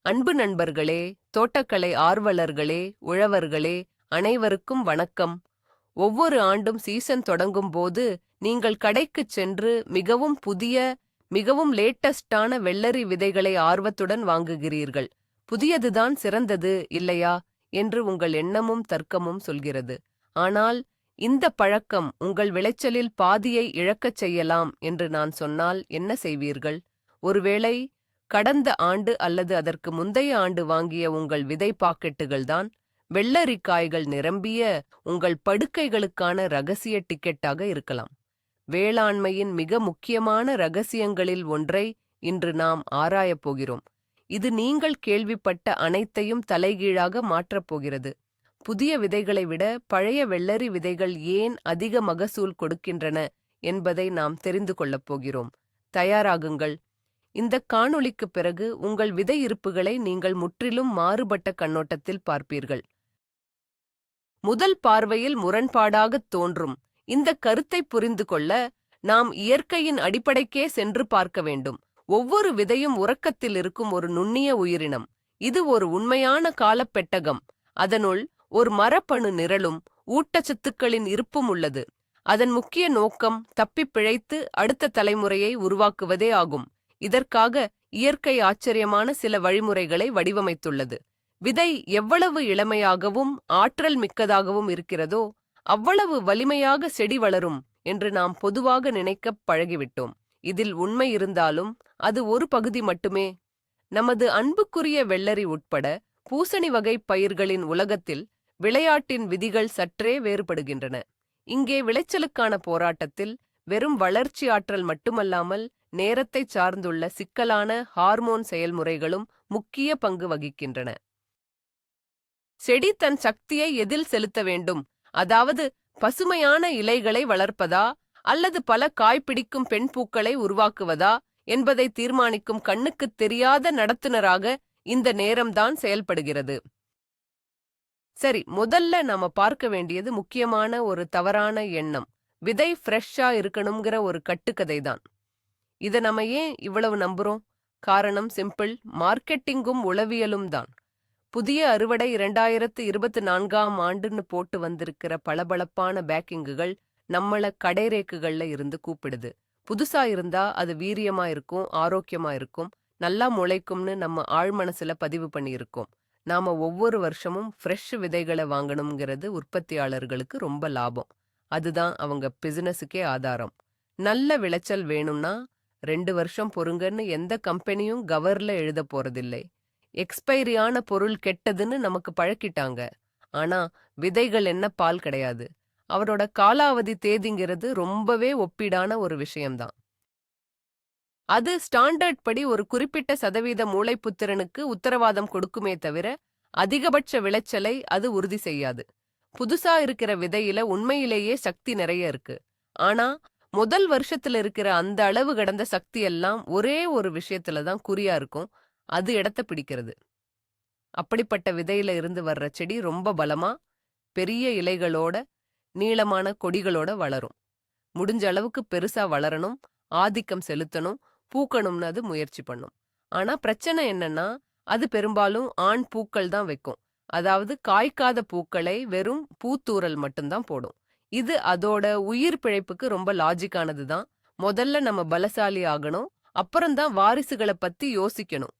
அன்பு நண்பர்களே, தோட்டக்கலை ஆர்வலர்களே, உழவர்களே, அனைவருக்கும் வணக்கம். ஒவ்வொரு ஆண்டும் சீசன் தொடங்கும் போது நீங்கள் கடைக்குச் சென்று மிகவும் புதிய, மிகவும் லேட்டஸ்டான வெள்ளரி விதைகளை ஆர்வத்துடன் வாங்குகிறீர்கள். புதியதுதான் சிறந்தது, இல்லையா என்று உங்கள் எண்ணமும் தர்க்கமும் சொல்கிறது. ஆனால் இந்த பழக்கம் உங்கள் விளைச்சலில் பாதியை இழக்கச் செய்யலாம் என்று நான் சொன்னால் என்ன செய்வீர்கள்? ஒருவேளை கடந்த ஆண்டு அல்லது அதற்கு முந்தைய ஆண்டு வாங்கிய உங்கள் விதை பாக்கெட்டுகள்தான் வெள்ளரிக்காய்கள் நிரம்பிய உங்கள் படுக்கைகளுக்கான ரகசிய டிக்கெட்டாக இருக்கலாம். வேளாண்மையின் மிக முக்கியமான ரகசியங்களில் ஒன்றை இன்று நாம் ஆராயப் போகிறோம். இது நீங்கள் கேள்விப்பட்ட அனைத்தையும் தலைகீழாக மாற்றப் போகிறது. புதிய விதைகளை விட பழைய வெள்ளரி விதைகள் ஏன் அதிக மகசூல் கொடுக்கின்றன என்பதை நாம் தெரிந்து கொள்ளப் போகிறோம். தயாராகுங்கள். இந்த காணொளிக்குப் பிறகு உங்கள் விதை இருப்புகளை நீங்கள் முற்றிலும் மாறுபட்ட கண்ணோட்டத்தில் பார்ப்பீர்கள். முதல் பார்வையில் முரண்பாடாகத் தோன்றும் இந்த கருத்தை புரிந்து கொள்ள நாம் இயற்கையின் அடிப்படைக்கே சென்று பார்க்க வேண்டும். ஒவ்வொரு விதையும் உறக்கத்தில் இருக்கும் ஒரு நுண்ணிய உயிரினம். இது ஒரு உண்மையான காலப்பெட்டகம். அதனுள் ஒரு மரப்பணு நிரலும் ஊட்டச்சத்துக்களின் இருப்பும் உள்ளது. அதன் முக்கிய நோக்கம் தப்பிப் பிழைத்து அடுத்த தலைமுறையை உருவாக்குவதே ஆகும். இதற்காக இயற்கை ஆச்சரியமான சில வழிமுறைகளை வடிவமைத்துள்ளது. விதை எவ்வளவு இளமையாகவும் ஆற்றல் மிக்கதாகவும் இருக்கிறதோ அவ்வளவு வலிமையாக செடி வளரும் என்று நாம் பொதுவாக நினைக்கப் பழகிவிட்டோம். இதில் உண்மை இருந்தாலும் அது ஒரு பகுதி மட்டுமே. நமது அன்புக்குரிய வெள்ளரி உட்பட பூசணி வகை பயிர்களின் உலகத்தில் விளையாட்டின் விதிகள் சற்றே வேறுபடுகின்றன. இங்கே விளைச்சலுக்கான போராட்டத்தில் வெறும் வளர்ச்சி ஆற்றல் மட்டுமல்லாமல் நேரத்தை சார்ந்துள்ள சிக்கலான ஹார்மோன் செயல்முறைகளும் முக்கிய பங்கு வகிக்கின்றன. செடி தன் சக்தியை எதில் செலுத்த வேண்டும்? அதாவது பசுமையான இலைகளை வளர்ப்பதா அல்லது பல காய்பிடிக்கும் பெண் பூக்களை உருவாக்குவதா என்பதை தீர்மானிக்கும் கண்ணுக்குத் தெரியாத நடத்துனராக இந்த நேரம்தான் செயல்படுகிறது. சரி, முதல்ல நாம பார்க்க வேண்டியது முக்கியமான ஒரு தவறான எண்ணம். விதை ஃப்ரெஷ்ஷா இருக்கணுங்கிற ஒரு கட்டுக்கதைதான். இதை நம்ம ஏன் இவ்வளவு நம்புறோம்? காரணம் சிம்பிள், மார்க்கெட்டிங்கும் உளவியலும் தான். புதிய அறுவடை 2024ஆம் ஆண்டுன்னு போட்டு வந்திருக்கிற பளபளப்பான பேக்கிங்குகள் நம்மள கடைரேக்குகள்ல இருந்து கூப்பிடுது. புதுசா இருந்தா அது வீரியமா இருக்கும், ஆரோக்கியமா இருக்கும், நல்லா முளைக்கும்னு நம்ம ஆழ்மனசுல பதிவு பண்ணியிருக்கோம். நாம ஒவ்வொரு வருஷமும் ஃப்ரெஷ் விதைகளை வாங்கணுங்கிறது உற்பத்தியாளர்களுக்கு ரொம்ப லாபம். அதுதான் அவங்க பிசினஸுக்கே ஆதாரம். நல்ல விளைச்சல் வேணும்னா 2 வருஷம் பொறுங்கன்னு எந்த கம்பெனியும் கவர்ல எழுத போறதில்லை. எக்ஸ்பைரியான பொருள் கெட்டதுன்னு நமக்கு பழக்கிட்டாங்க. ஆனா விதைகள் என்ன பால் கிடையாது. அவரோட காலாவதி தேதிங்கிறது ரொம்பவே ஒப்பீடான ஒரு விஷயம்தான். அது ஸ்டாண்டர்ட் படி ஒரு குறிப்பிட்ட சதவீத மூளைப்புத்திறனுக்கு உத்தரவாதம் கொடுக்குமே தவிர அதிகபட்ச விளைச்சலை அது உறுதி செய்யாது. புதுசா இருக்கிற விதையில உண்மையிலேயே சக்தி நிறைய இருக்கு. ஆனா முதல் வருஷத்துல இருக்கிற அந்த அளவு கடந்த சக்தி எல்லாம் ஒரே ஒரு விஷயத்துல தான் குறியா இருக்கும். அது இடத்த பிடிக்கிறது. அப்படிப்பட்ட விதையில இருந்து வர்ற செடி ரொம்ப பலமா பெரிய இலைகளோட நீளமான கொடிகளோட வளரும். முடிஞ்ச அளவுக்கு பெருசா வளரணும், ஆதிக்கம் செலுத்தணும், பூக்கணும்னு அது முயற்சி பண்ணும். ஆனா பிரச்சனை என்னன்னா அது பெரும்பாலும் ஆண் பூக்கள் தான் வைக்கும். அதாவது காய்க்காத பூக்களை வெறும் பூத்தூறல் மட்டும்தான் போடும். இது அதோட உயிர் பிழைப்புக்கு ரொம்ப லாஜிக்கானது தான். முதல்ல நம்ம பலசாலி ஆகணும், அப்புறம்தான் வாரிசுகளை பத்தி யோசிக்கணும்.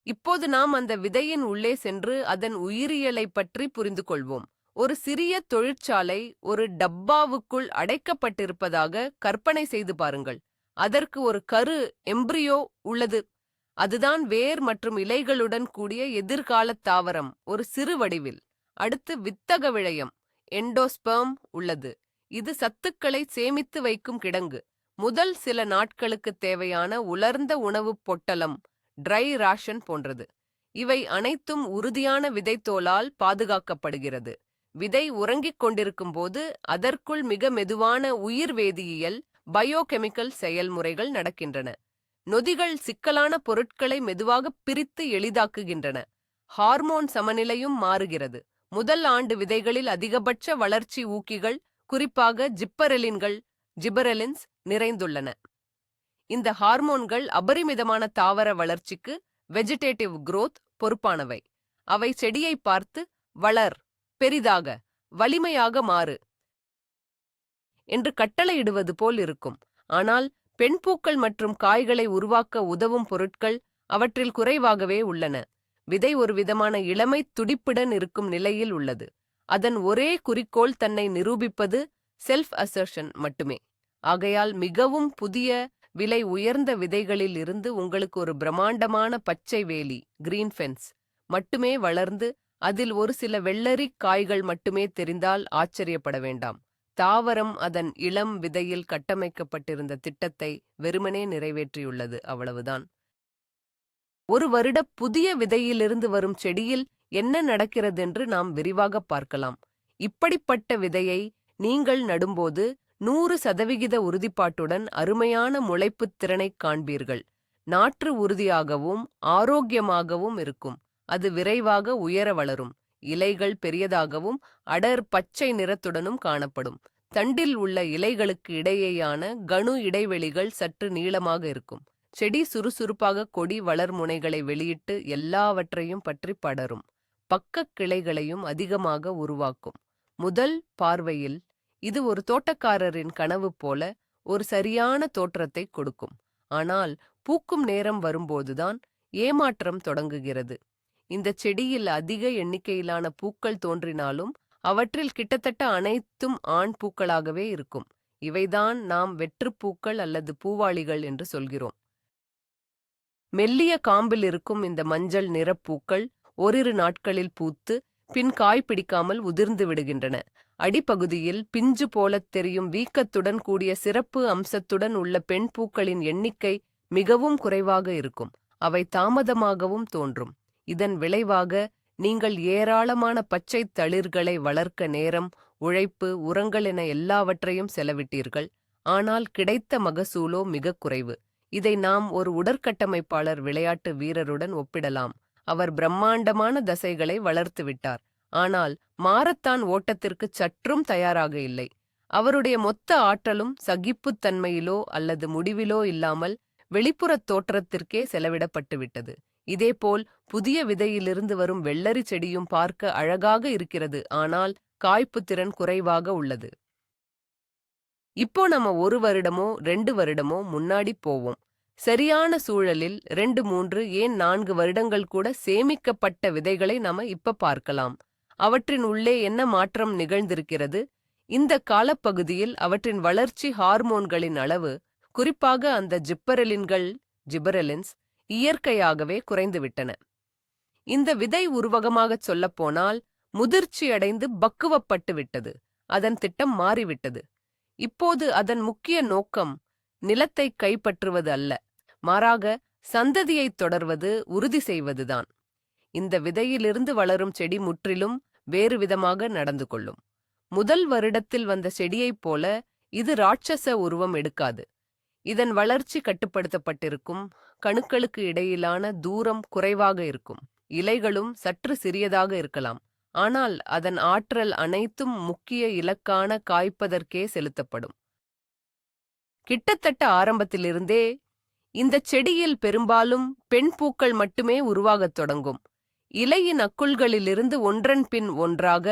இப்போது நாம் அந்த விதையின் உள்ளே சென்று அதன் உயிரியலை பற்றி புரிந்து கொள்வோம். ஒரு சிறிய தொழிற்சாலை ஒரு டப்பாவுக்குள் அடைக்கப்பட்டிருப்பதாக கற்பனை செய்து பாருங்கள். அதற்கு ஒரு கரு எம்பிரியோ உள்ளது. அதுதான் வேர் மற்றும் இலைகளுடன் கூடிய எதிர்கால தாவரம், ஒரு சிறு வடிவில். அடுத்து வித்தக விழையம் எண்டோஸ்பெர்ம் உள்ளது. இது சத்துக்களை சேமித்து வைக்கும் கிடங்கு. முதல் சில நாட்களுக்கு தேவையான உலர்ந்த உணவுப் பொட்டலம், ட்ரை ராஷன் போன்றது. இவை அனைத்தும் உறுதியான விதைத்தோலால் பாதுகாக்கப்படுகிறது. விதை உறங்கிக் கொண்டிருக்கும் போது அதற்குள் மிக மெதுவான உயிர் வேதியியல் பயோகெமிக்கல் செயல்முறைகள் நடக்கின்றன. நொதிகள் சிக்கலான பொருட்களை மெதுவாக பிரித்து எளிதாக்குகின்றன. ஹார்மோன் சமநிலையும் மாறுகிறது. முதல் ஆண்டு விதைகளில் அதிகபட்ச வளர்ச்சி ஊக்கிகள், குறிப்பாக ஜிப்பரெலின்ஸ் நிறைந்துள்ளன. இந்த ஹார்மோன்கள் அபரிமிதமான தாவர வளர்ச்சிக்கு வெஜிடேட்டிவ் growth பொறுப்பானவை. அவை செடியை பார்த்து வளர், பெரிதாக, வலிமையாக மாறு என்று கட்டளையிடுவது போல் இருக்கும். ஆனால் பெண் பூக்கள் மற்றும் காய்களை உருவாக்க உதவும் பொருட்கள் அவற்றில் குறைவாகவே உள்ளன. விதை ஒரு விதமான இளமை துடிப்புடன் இருக்கும் நிலையில் உள்ளது. அதன் ஒரே குறிக்கோள் தன்னை நிரூபிப்பது, செல்ஃப் அசர்ஷன் மட்டுமே. ஆகையால் மிகவும் புதிய, விலை உயர்ந்த விதைகளில் இருந்து உங்களுக்கு ஒரு பிரம்மாண்டமான பச்சை வேலி, கிரீன் ஃபென்ஸ் மட்டுமே வளர்ந்து அதில் ஒரு சில வெள்ளரி காய்கள் மட்டுமே தெரிந்தால் ஆச்சரியப்பட வேண்டாம். தாவரம் அதன் இளம் விதையில் கட்டமைக்கப்பட்டிருந்த திட்டத்தை வெறுமனே நிறைவேற்றியுள்ளது, அவ்வளவுதான். ஒரு வருட புதிய விதையிலிருந்து வரும் செடியில் என்ன நடக்கிறதென்று நாம் விரிவாக பார்க்கலாம். இப்படிப்பட்ட விதையை நீங்கள் நடும்போது 100% உறுதிப்பாட்டுடன் அருமையான முளைப்புத் திறனைக் காண்பீர்கள். நாற்று உறுதியாகவும் ஆரோக்கியமாகவும் இருக்கும். அது விரைவாக உயர வளரும். இலைகள் பெரியதாகவும் அடர் பச்சை நிறத்துடனும் காணப்படும். தண்டில் உள்ள இலைகளுக்கு இடையேயான கணு இடைவெளிகள் சற்று நீளமாக இருக்கும். செடி சுறுசுறுப்பாக கொடி வளர் முனைகளை வெளியிட்டு எல்லாவற்றையும் பற்றி படரும். பக்கக் கிளைகளையும் அதிகமாக உருவாக்கும். முதல் பார்வையில் இது ஒரு தோட்டக்காரரின் கனவு போல ஒரு சரியான தோற்றத்தை கொடுக்கும். ஆனால் பூக்கும் நேரம் வரும்போதுதான் ஏமாற்றம் தொடங்குகிறது. இந்த செடியில் அதிக எண்ணிக்கையிலான பூக்கள் தோன்றினாலும் அவற்றில் கிட்டத்தட்ட அனைத்தும் ஆண் பூக்களாகவே இருக்கும். இவைதான் நாம் வெற்றுப்பூக்கள் அல்லது பூவாளிகள் என்று சொல்கிறோம். மெல்லிய காம்பில் இருக்கும் இந்த மஞ்சள் நிறப்பூக்கள் ஓரிரு நாட்களில் பூத்து பின் காய் பிடிக்காமல் உதிர்ந்து விடுகின்றன. அடிப்பகுதியில் பிஞ்சு போலத் தெரியும் வீக்கத்துடன் கூடிய சிறப்பு அம்சத்துடன் உள்ள பெண் பூக்களின் எண்ணிக்கை மிகவும் குறைவாக இருக்கும். அவை தாமதமாகவும் தோன்றும். இதன் விளைவாக நீங்கள் ஏராளமான பச்சை தளிர்களை வளர்க்க நேரம், உழைப்பு, உரங்கள் என எல்லாவற்றையும் செலவிட்டீர்கள். ஆனால் கிடைத்த மகசூலோ மிகக் குறைவு. இதை நாம் ஒரு உடற்கட்டமைப்பாளர் விளையாட்டு வீரருடன் ஒப்பிடலாம். அவர் பிரம்மாண்டமான தசைகளை வளர்த்துவிட்டார், ஆனால் மாரத்தான் ஓட்டத்திற்கு சற்றும் தயாராக இல்லை. அவருடைய மொத்த ஆற்றலும் சகிப்புத்தன்மையிலோ அல்லது முடிவிலோ இல்லாமல் வெளிப்புறத் தோற்றத்திற்கே செலவிடப்பட்டுவிட்டது. இதேபோல் புதிய விதையிலிருந்து வரும் வெள்ளரி செடியும் பார்க்க அழகாக இருக்கிறது, ஆனால் காய்ப்பு திறன் குறைவாக உள்ளது. இப்போ நம்ம 1 வருடமோ 2 வருடமோ முன்னாடி போவோம். சரியான சூழலில் 2, 3, ஏன் 4 வருடங்கள் கூட சேமிக்கப்பட்ட விதைகளை நாம இப்ப பார்க்கலாம். அவற்றின் உள்ளே என்ன மாற்றம் நிகழ்ந்திருக்கிறது? இந்த காலப்பகுதியில் அவற்றின் வளர்ச்சி ஹார்மோன்களின் அளவு, குறிப்பாக அந்த ஜிப்பரெலின்ஸ் இயற்கையாகவே குறைந்துவிட்டன. இந்த விதை உருவகமாகச் சொல்லப்போனால் முதிர்ச்சியடைந்து பக்குவப்பட்டு விட்டது. அதன் திட்டம் மாறிவிட்டது. இப்போது அதன் முக்கிய நோக்கம் நிலத்தை கைப்பற்றுவது அல்ல, மாறாக சந்ததியைத் தொடர்வது, உறுதி செய்வதுதான். இந்த விதையிலிருந்து வளரும் செடி முற்றிலும் வேறு விதமாக நடந்து கொள்ளும். முதல் வருடத்தில் வந்த செடியைப் போல இது ராட்சச உருவம் எடுக்காது. இதன் வளர்ச்சி கட்டுப்படுத்தப்பட்டிருக்கும். கணுக்களுக்கு இடையிலான தூரம் குறைவாக இருக்கும். இலைகளும் சற்று சிறியதாக இருக்கலாம். ஆனால் அதன் ஆற்றல் அனைத்தும் முக்கிய இலக்கான காய்ப்பதற்கே செலுத்தப்படும். கிட்டத்தட்ட ஆரம்பத்திலிருந்தே இந்தச் செடியில் பெரும்பாலும் பெண் பூக்கள் மட்டுமே உருவாகத் தொடங்கும். இலையின் அக்குள்களிலிருந்து ஒன்றன் பின் ஒன்றாக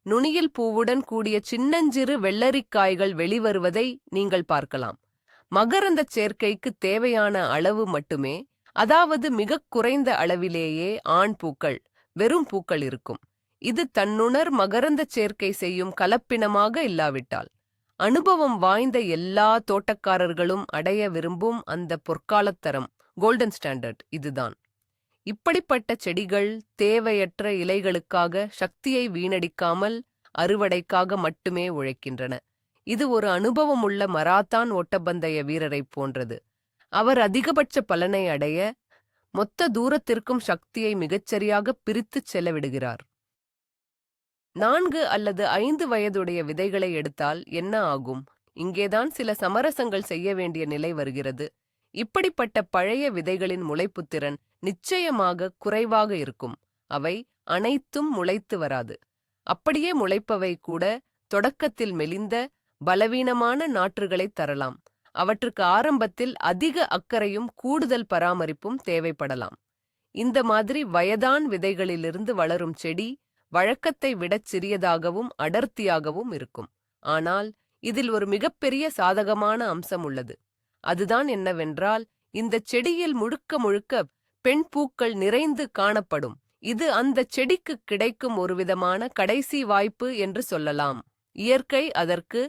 நுனியில் பூவுடன் கூடிய சின்னஞ்சிறு வெள்ளரிக்காய்கள் வெளிவருவதை நீங்கள் பார்க்கலாம். மகரந்தச் சேர்க்கைக்கு தேவையான அளவு மட்டுமே, அதாவது மிகக் குறைந்த அளவிலேயே ஆண் பூக்கள், வெறும் பூக்கள் இருக்கும். இது தன்னுணர் மகரந்தச் சேர்க்கை செய்யும் கலப்பினமாக இல்லாவிட்டால். அனுபவம் வாய்ந்த எல்லா தோட்டக்காரர்களும் அடைய விரும்பும் அந்த பொற்காலத்தரம், கோல்டன் ஸ்டாண்டர்ட் இதுதான். இப்படிப்பட்ட செடிகள் தேவையற்ற இலைகளுக்காக சக்தியை வீணடிக்காமல் அறுவடைக்காக மட்டுமே உழைக்கின்றன. இது ஒரு அனுபவமுள்ள மராத்தான் ஓட்டப்பந்தய வீரரைப் போன்றது. அவர் அதிகபட்ச பலனை அடைய மொத்த தூரத்திற்கும் சக்தியை மிகச்சரியாக பிரித்துச் செலவிடுகிறார். 4 அல்லது 5 வயதுடைய விதைகளை எடுத்தால் என்ன ஆகும்? இங்கேதான் சில சமரசங்கள் செய்ய வேண்டிய நிலை வருகிறது. இப்படிப்பட்ட பழைய விதைகளின் முளைப்புத்திறன் நிச்சயமாக குறைவாக இருக்கும். அவை அனைத்தும் முளைத்து வராது. அப்படியே முளைப்பவை கூட தொடக்கத்தில் மெலிந்த, பலவீனமான நாற்றுகளைத் தரலாம். அவற்றுக்கு ஆரம்பத்தில் அதிக அக்கறையும் கூடுதல் பராமரிப்பும் தேவைப்படலாம். இந்த மாதிரி வயதான் விதைகளிலிருந்து வளரும் செடி வழக்கத்தை விடச் சிறியதாகவும் அடர்த்தியாகவும் இருக்கும். ஆனால் இதில் ஒரு மிகப்பெரிய சாதகமான அம்சம் உள்ளது. அதுதான் என்னவென்றால், இந்த செடியில் முழுக்க முழுக்க பெண் பூக்கள் நிறைந்து காணப்படும். இது அந்த செடிக்கு கிடைக்கும் ஒருவிதமான கடைசி வாய்ப்பு என்று சொல்லலாம். இயற்கை அதற்கு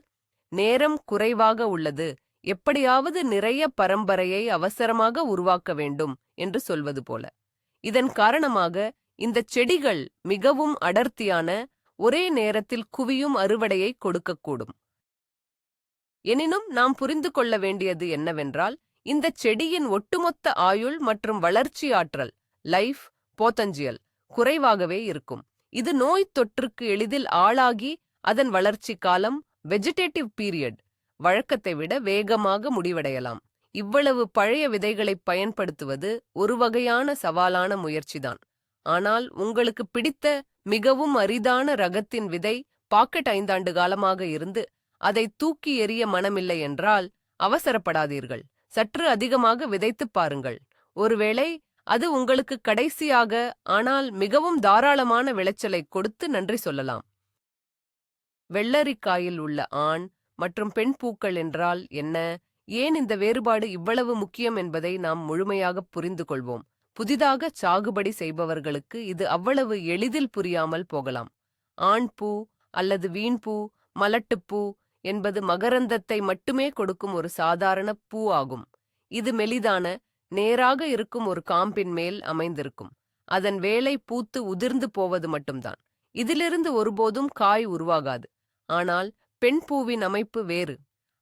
நேரம் குறைவாக உள்ளது, எப்படியாவது நிறைய பரம்பரையை அவசரமாக உருவாக்க வேண்டும் என்று சொல்வது போல. இதன் காரணமாக இந்த செடிகள் மிகவும் அடர்த்தியான, ஒரே நேரத்தில் குவியும் அறுவடையை கொடுக்கக்கூடும். எனினும் நாம் புரிந்து கொள்ள வேண்டியது என்னவென்றால், இந்த செடியின் ஒட்டுமொத்த ஆயுள் மற்றும் வளர்ச்சி ஆற்றல் லைஃப் பொட்டன்ஷியல் குறைவாகவே இருக்கும். இது நோய் தொற்றுக்கு எளிதில் ஆளாகி அதன் வளர்ச்சி காலம் வெஜிடேட்டிவ் பீரியட் வழக்கத்தை விட வேகமாக முடிவடையலாம். இவ்வளவு பழைய விதைகளை பயன்படுத்துவது ஒரு வகையான சவாலான முயற்சிதான். ஆனால் உங்களுக்கு பிடித்த மிகவும் அரிதான ரகத்தின் விதை பாக்கெட் 5 ஆண்டு காலமாக இருந்து அதை தூக்கி எறிய மனமில்லை என்றால் அவசரப்படாதீர்கள். சற்று அதிகமாக விதைத்துப் பாருங்கள். ஒருவேளை அது உங்களுக்கு கடைசியாக ஆனால் மிகவும் தாராளமான விளைச்சலை கொடுத்து நன்றி சொல்லலாம். வெள்ளரிக்காயில் உள்ள ஆண் மற்றும் பெண் பூக்கள் என்றால் என்ன? ஏன் இந்த வேறுபாடு இவ்வளவு முக்கியம் என்பதை நாம் முழுமையாக புரிந்து கொள்வோம். புதிதாக சாகுபடி செய்பவர்களுக்கு இது அவ்வளவு எளிதில் புரியாமல் போகலாம். ஆண் பூ அல்லது வீண்பூ, மலட்டுப்பூ என்பது மகரந்தத்தை மட்டுமே கொடுக்கும் ஒரு சாதாரண பூ ஆகும். இது மெலிதான, நேராக இருக்கும் ஒரு காம்பின் மேல் அமைந்திருக்கும். அதன் வேலை பூத்து உதிர்ந்து போவது மட்டும்தான். இதிலிருந்து ஒருபோதும் காய் உருவாகாது. ஆனால் பெண் பூவின் அமைப்பு வேறு.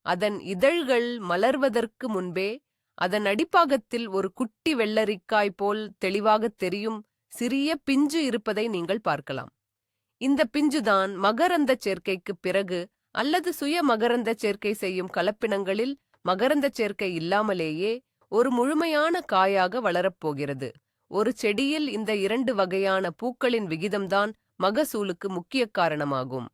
அதன் இதழ்கள் மலர்வதற்கு முன்பே அதன் அடிப்பாகத்தில் ஒரு குட்டி வெள்ளரிக்காய் போல் தெளிவாகத் தெரியும் சிறிய பிஞ்சு இருப்பதை நீங்கள் பார்க்கலாம். இந்த பிஞ்சுதான் மகரந்த சேர்க்கைக்குப் பிறகு அல்லது சுய மகரந்த சேர்க்கை செய்யும் கலப்பினங்களில் மகரந்த சேர்க்கை இல்லாமலேயே ஒரு முழுமையான காயாக வளரப்போகிறது. ஒரு செடியில் இந்த 2 வகையான பூக்களின் விகிதம்தான் மகசூலுக்கு முக்கிய காரணமாகும்.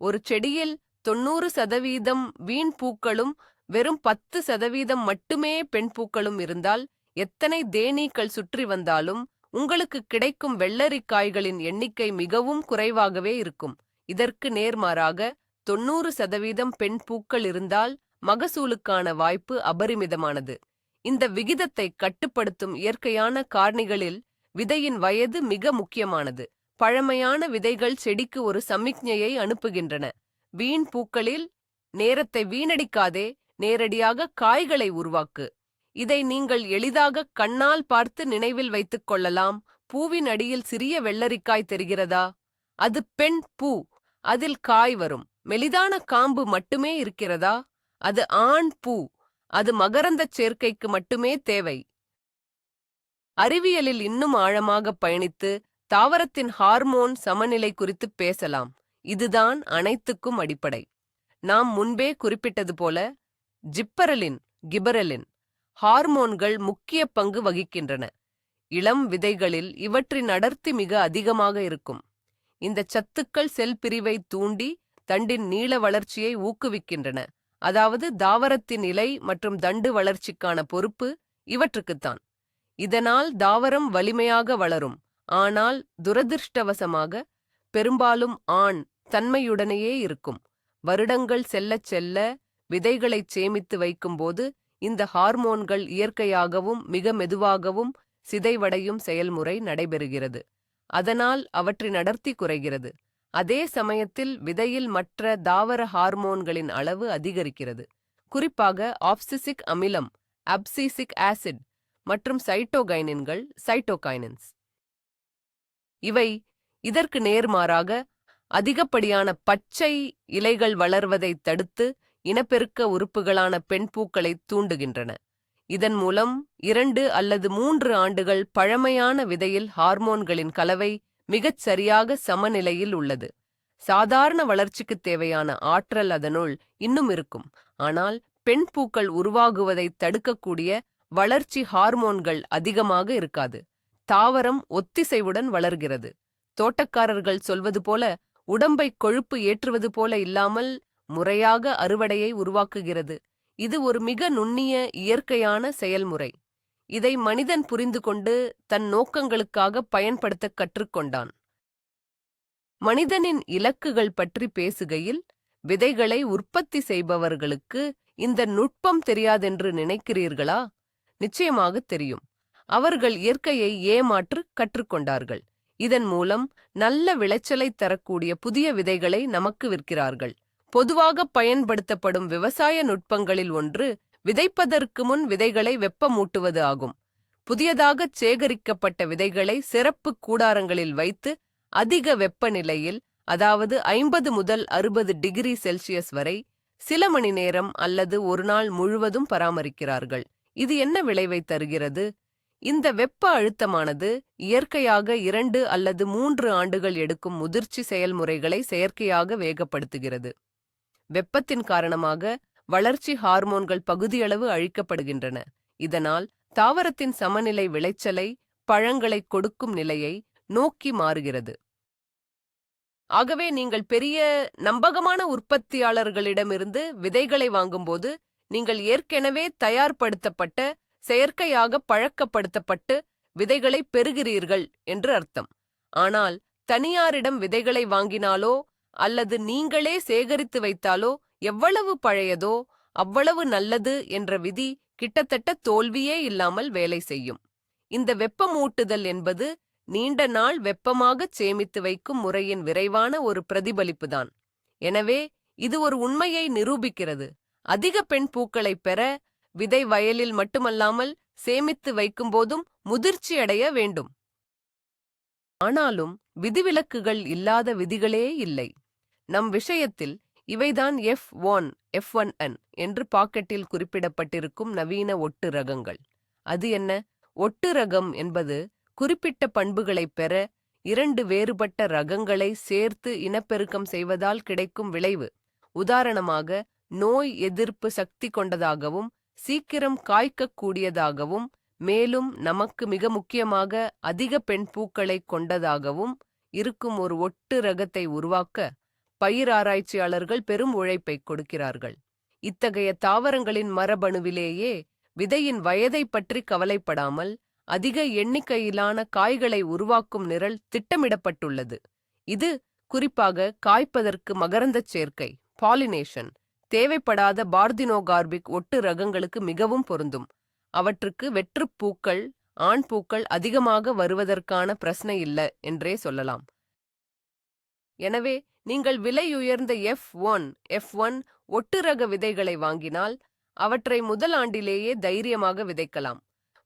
ஒரு செடியில் 90% வீண் பூக்களும் வெறும் 10% மட்டுமே பெண் பூக்களும் இருந்தால் எத்தனை தேனீக்கள் சுற்றி வந்தாலும் உங்களுக்கு கிடைக்கும் வெள்ளரிக்காய்களின் எண்ணிக்கை மிகவும் குறைவாகவே இருக்கும். இதற்கு நேர்மாறாக 90% பெண் பூக்கள் இருந்தால் மகசூலுக்கான வாய்ப்பு அபரிமிதமானது. இந்த விகிதத்தை கட்டுப்படுத்தும் இயற்கையான காரணிகளில் விதையின் வயது மிக முக்கியமானது. பழமையான விதைகள் செடிக்கு ஒரு சமிக்ஞையை அனுப்புகின்றன. வீண் பூக்களில் நேரத்தை வீணடிக்காதே, நேரடியாக காய்களை உருவாக்கு. இதை நீங்கள் எளிதாக கண்ணால் பார்த்து நினைவில் வைத்துக் கொள்ளலாம். பூவின் அடியில் சிறிய வெள்ளரிக்காய் தெரிகிறதா? அது பெண் பூ. அதில் காய் வரும். மெலிதான காம்பு மட்டுமே இருக்கிறதா? அது ஆண் பூ. அது மகரந்தச் சேர்க்கைக்கு மட்டுமே தேவை. அறிவியலில் இன்னும் ஆழமாக பயணித்து தாவரத்தின் ஹார்மோன் சமநிலை குறித்து பேசலாம். இதுதான் அனைத்துக்கும் அடிப்படை. நாம் முன்பே குறிப்பிட்டது போல ஜிப்பரலின், கிபரலின் ஹார்மோன்கள் முக்கிய பங்கு வகிக்கின்றன. இளம் விதைகளில் இவற்றின் அடர்த்தி மிக அதிகமாக இருக்கும். இந்த சத்துக்கள் செல் பிரிவை தூண்டி தண்டின் நீள வளர்ச்சியை ஊக்குவிக்கின்றன. அதாவது தாவரத்தின் இலை மற்றும் தண்டு வளர்ச்சிக்கான பொறுப்பு இவற்றுக்குத்தான். இதனால் தாவரம் வலிமையாக வளரும். ஆனால் துரதிர்ஷ்டவசமாக பெரும்பாலும் ஆண் தன்மையுடனேயே இருக்கும். வருடங்கள் செல்லச் செல்ல விதைகளைச் சேமித்து வைக்கும்போது இந்த ஹார்மோன்கள் இயற்கையாகவும் மிக மெதுவாகவும் சிதைவடையும் செயல்முறை நடைபெறுகிறது. அதனால் அவற்றின் அடர்த்தி குறைகிறது. அதே சமயத்தில் விதையில் மற்ற தாவர ஹார்மோன்களின் அளவு அதிகரிக்கிறது. குறிப்பாக ஆப்சிசிக் அமிலம், அப்சிசிக் ஆசிட் மற்றும் சைட்டோகைனின்கள், சைட்டோகைனின்ஸ். இவை இதற்கு நேர்மாறாக அதிகப்படியான பச்சை இலைகள் வளர்வதைத் தடுத்து இனப்பெருக்க உறுப்புகளான பெண் பூக்களை தூண்டுகின்றன. இதன் மூலம் 2 அல்லது 3 ஆண்டுகள் பழமையான விதையில் ஹார்மோன்களின் கலவை மிகச் சரியாக சமநிலையில் உள்ளது. சாதாரண வளர்ச்சிக்குத் தேவையான ஆற்றல் அதனுள் இன்னும் இருக்கும். ஆனால் பெண் பூக்கள் உருவாகுவதைத் தடுக்கக்கூடிய வளர்ச்சி ஹார்மோன்கள் அதிகமாக இருக்காது. தாவரம் ஒத்திசைவுடன் வளர்கிறது. தோட்டக்காரர்கள் சொல்வது போல உடம்பை கொழுப்பு ஏற்றுவது போல இல்லாமல் முறையாக அறுவடையை உருவாக்குகிறது. இது ஒரு மிக நுண்ணிய இயற்கையான செயல்முறை. இதை மனிதன் புரிந்து கொண்டு தன் நோக்கங்களுக்காக பயன்படுத்த கற்றுக்கொண்டான். மனிதனின் இலக்குகள் பற்றி பேசுகையில், விதைகளை உற்பத்தி செய்பவர்களுக்கு இந்த நுட்பம் தெரியாதென்று நினைக்கிறீர்களா? நிச்சயமாக தெரியும். அவர்கள் இயற்கையை ஏமாற்று கற்றுக்கொண்டார்கள். இதன் மூலம் நல்ல விளைச்சலை தரக்கூடிய புதிய விதைகளை நமக்கு விற்கிறார்கள். பொதுவாக பயன்படுத்தப்படும் விவசாய நுட்பங்களில் ஒன்று விதைப்பதற்கு முன் விதைகளை வெப்பமூட்டுவது ஆகும். புதியதாக சேகரிக்கப்பட்ட விதைகளை சிறப்பு கூடாரங்களில் வைத்து அதிக வெப்பநிலையில், அதாவது 50 முதல் 60 டிகிரி செல்சியஸ் வரை சில மணி நேரம் அல்லது ஒரு நாள் முழுவதும் பராமரிக்கிறார்கள். இது என்ன விளைவை தருகிறது? இந்த வெப்ப அழுத்தமானது இயற்கையாக 2 அல்லது 3 ஆண்டுகள் எடுக்கும் முதிர்ச்சி செயல்முறைகளை செயற்கையாக வேகப்படுத்துகிறது. வெப்பத்தின் காரணமாக வளர்ச்சி ஹார்மோன்கள் பகுதியளவு அழிக்கப்படுகின்றன. இதனால் தாவரத்தின் சமநிலை விளைச்சலை, பழங்களை கொடுக்கும் நிலையை நோக்கி மாறுகிறது. ஆகவே நீங்கள் பெரிய நம்பகமான உற்பத்தியாளர்களிடமிருந்து விதைகளை வாங்கும்போது, நீங்கள் ஏற்கனவே தயார்படுத்தப்பட்ட, செயற்கையாக பழக்கப்படுத்தப்பட்டு விதைகளை பெறுகிறீர்கள் என்று அர்த்தம். ஆனால் தனியாரிடம் விதைகளை வாங்கினாலோ அல்லது நீங்களே சேகரித்து வைத்தாலோ எவ்வளவு பழையதோ அவ்வளவு நல்லது என்ற விதி கிட்டத்தட்ட தோல்வியே இல்லாமல் வேலை செய்யும். இந்த வெப்பமூட்டுதல் என்பது நீண்ட நாள் வெப்பமாக சேமித்து வைக்கும் முறையின் விரைவான ஒரு பிரதிபலிப்புதான். எனவே இது ஒரு உண்மையை நிரூபிக்கிறது. அதிக பெண் பூக்களை பெற விதை வயலில் மட்டுமல்லாமல் சேமித்து வைக்கும்போதும் முதிர்ச்சி அடைய வேண்டும். ஆனாலும் விதிவிலக்குகள் இல்லாத விதிகளே இல்லை. நம் விஷயத்தில் இவைதான் F1, F1N என்று பாக்கெட்டில் குறிப்பிடப்பட்டிருக்கும் நவீன ஒட்டு ரகங்கள். அது என்ன? ஒட்டு ரகம் என்பது குறிப்பிட்ட பண்புகளைப் பெற 2 வேறுபட்ட ரகங்களை சேர்த்து இனப்பெருக்கம் செய்வதால் கிடைக்கும் விளைவு. உதாரணமாக, நோய் எதிர்ப்பு சக்தி கொண்டதாகவும் சீக்கிரம் காய்க்கக்கூடியதாகவும் மேலும் நமக்கு மிக முக்கியமாக அதிக பெண் பூக்களை கொண்டதாகவும் இருக்கும் ஒரு ஒட்டு ரகத்தை உருவாக்க பயிர் ஆராய்ச்சியாளர்கள் பெரும் உழைப்பை கொடுக்கிறார்கள். இத்தகைய தாவரங்களின் மரபணுவிலேயே விதையின் வயதை பற்றி கவலைப்படாமல் அதிக எண்ணிக்கையிலான காய்களை உருவாக்கும் நிரல் திட்டமிடப்பட்டுள்ளது. இது குறிப்பாக காய்ப்பதற்கு மகரந்தச் சேர்க்கை, பாலினேஷன் தேவைப்படாத பார்தினோகார்பிக் ஒட்டு ரகங்களுக்கு மிகவும் பொருந்தும். அவற்றுக்கு வெற்றுப் பூக்கள், ஆண் பூக்கள் அதிகமாக வருவதற்கான பிரச்சனை இல்ல என்றே சொல்லலாம். எனவே நீங்கள் விலையுயர்ந்த F1, F1 ஒட்டு ரக விதைகளை வாங்கினால் அவற்றை முதல் ஆண்டிலேயே தைரியமாக விதைக்கலாம்.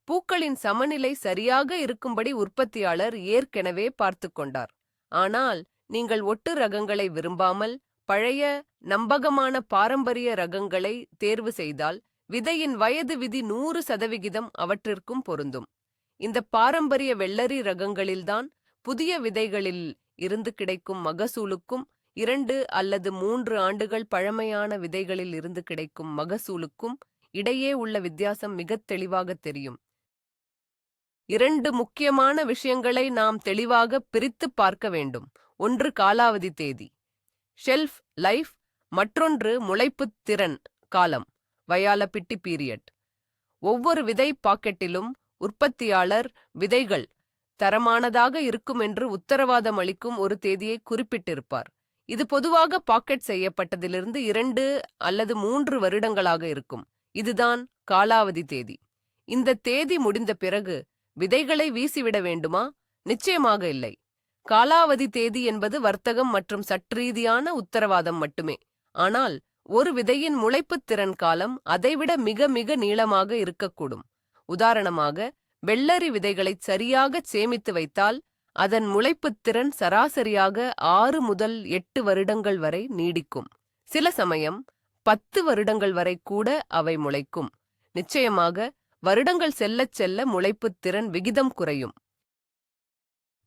பூக்களின் சமநிலை சரியாக இருக்கும்படி உற்பத்தியாளர் ஏற்கனவே பார்த்து கொண்டார். ஆனால் நீங்கள் ஒட்டு ரகங்களை விரும்பாமல் பழைய நம்பகமான பாரம்பரிய ரகங்களை தேர்வு செய்தால் விதையின் வயது விதி 100% அவற்றிற்கும் பொருந்தும். இந்த பாரம்பரிய வெள்ளரி ரகங்களில்தான் புதிய விதைகளில் இருந்து கிடைக்கும் மகசூலுக்கும் 2 அல்லது 3 ஆண்டுகள் பழமையான விதைகளில் இருந்து கிடைக்கும் மகசூலுக்கும் இடையே உள்ள வித்தியாசம் மிகத் தெளிவாக தெரியும். 2 முக்கியமான விஷயங்களை நாம் தெளிவாக பிரித்து பார்க்க வேண்டும். ஒன்று காலாவதி தேதி, ஷெல்ஃப் லைஃப், மற்றொன்று முளைப்புத் திறன் காலம், வயாலபிலிட்டி பீரியட். ஒவ்வொரு விதை பாக்கெட்டிலும் உற்பத்தியாளர் விதைகள் தரமானதாக இருக்கும் என்று உத்தரவாதம் அளிக்கும் ஒரு தேதியை குறிப்பிட்டிருப்பார். இது பொதுவாக பாக்கெட் செய்யப்பட்டதிலிருந்து 2 அல்லது 3 வருடங்களாக இருக்கும். இதுதான் காலாவதி தேதி. இந்த தேதி முடிந்த பிறகு விதைகளை வீசிவிட வேண்டுமா? நிச்சயமாக இல்லை. காலாவதி தேதி என்பது வர்த்தகம் மற்றும் சட்டரீதியான உத்தரவாதம் மட்டுமே. ஆனால் ஒரு விதையின் முளைப்புத் திறன் காலம் அதைவிட மிக மிக நீளமாக இருக்கக்கூடும். உதாரணமாக, வெள்ளரி விதைகளை சரியாக சேமித்து வைத்தால் அதன் முளைப்புத் திறன் சராசரியாக 6 முதல் 8 வருடங்கள் வரை நீடிக்கும். சில சமயம் 10 வருடங்கள் வரை கூட அவை முளைக்கும். நிச்சயமாக வருடங்கள் செல்லச் செல்ல முளைப்புத் திறன் விகிதம் குறையும்.